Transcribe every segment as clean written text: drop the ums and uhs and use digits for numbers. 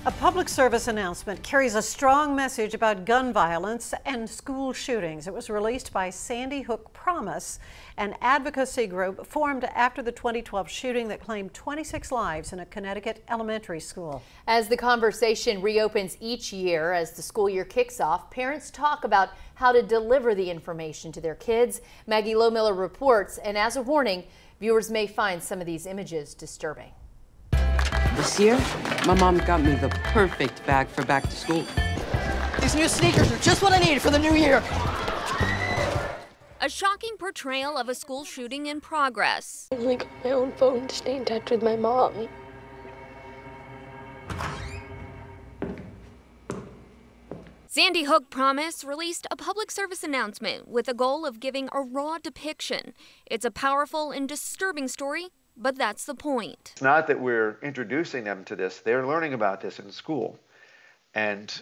A public service announcement carries a strong message about gun violence and school shootings. It was released by Sandy Hook Promise, an advocacy group formed after the 2012 shooting that claimed 26 lives in a Connecticut elementary school. As the conversation reopens each year as the school year kicks off, parents talk about how to deliver the information to their kids. Maggie Lohmiller reports, and as a warning, viewers may find some of these images disturbing. This year, my mom got me the perfect bag for back to school. These new sneakers are just what I need for the new year. A shocking portrayal of a school shooting in progress. I only got my own phone to stay in touch with my mom. Sandy Hook Promise released a public service announcement with a goal of giving a raw depiction. It's a powerful and disturbing story, but that's the point. It's not that we're introducing them to this, they're learning about this in school. And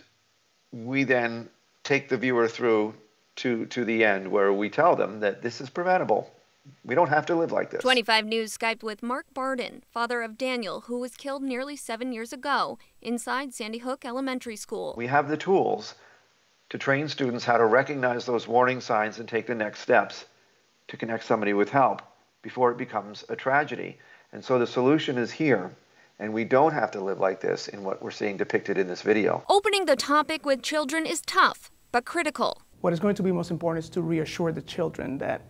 we then take the viewer through to the end where we tell them that this is preventable. We don't have to live like this. 25 News Skyped with Mark Barden, father of Daniel, who was killed nearly 7 years ago inside Sandy Hook Elementary School. We have the tools to train students how to recognize those warning signs and take the next steps to connect somebody with help before it becomes a tragedy. And so the solution is here, and we don't have to live like this in what we're seeing depicted in this video. Opening the topic with children is tough, but critical. What is going to be most important is to reassure the children that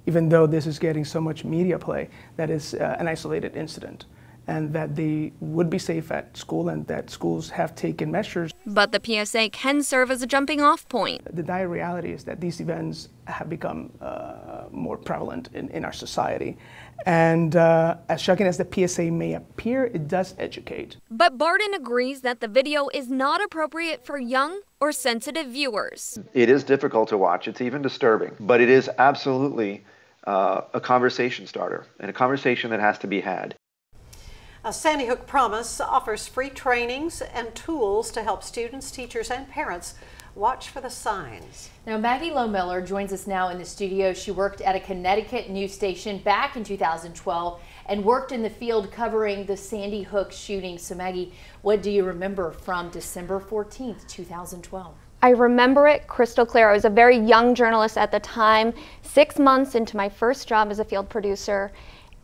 even though this is getting so much media play, that is an isolated incident, and that they would be safe at school and that schools have taken measures. But the PSA can serve as a jumping off point. The dire reality is that these events have become more prevalent in our society. And as shocking as the PSA may appear, it does educate. But Barden agrees that the video is not appropriate for young or sensitive viewers. It is difficult to watch, it's even disturbing, but it is absolutely a conversation starter and a conversation that has to be had. Sandy Hook Promise offers free trainings and tools to help students, teachers, and parents watch for the signs. Now, Maggie Lohmiller joins us now in the studio. She worked at a Connecticut news station back in 2012 and worked in the field covering the Sandy Hook shooting. So, Maggie, what do you remember from December 14th, 2012? I remember it crystal clear. I was a very young journalist at the time, 6 months into my first job as a field producer,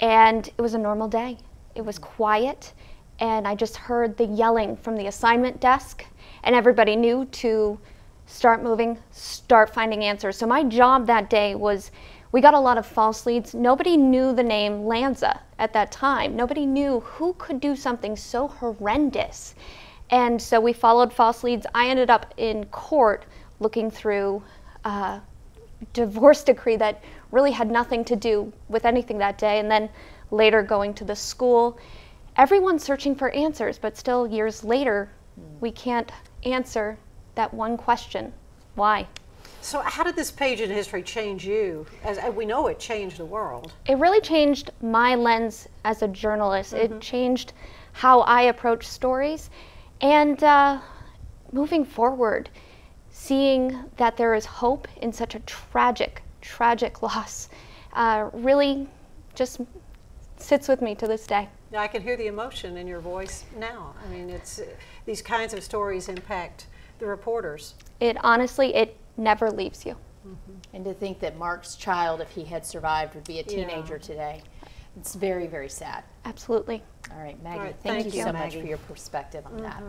and it was a normal day. It was quiet, and I just heard the yelling from the assignment desk, and everybody knew to start moving, start finding answers. So my job that day was, we got a lot of false leads. Nobody knew the name Lanza at that time. Nobody knew who could do something so horrendous. And so we followed false leads. I ended up in court looking through a divorce decree that really had nothing to do with anything that day, and then later going to the school. Everyone's searching for answers, but still years later, we can't answer that one question, why? So how did this page in history change you? As we know, it changed the world. It really changed my lens as a journalist. It changed how I approach stories. And moving forward, seeing that there is hope in such a tragic, tragic loss really just sits with me to this day. Yeah, I can hear the emotion in your voice now. I mean, it's these kinds of stories impact the reporters. It honestly, it never leaves you. And to think that Mark's child, if he had survived, would be a teenager today. It's very, very sad. Absolutely. All right, Maggie, All right, thank you so Maggie. much for your perspective on that.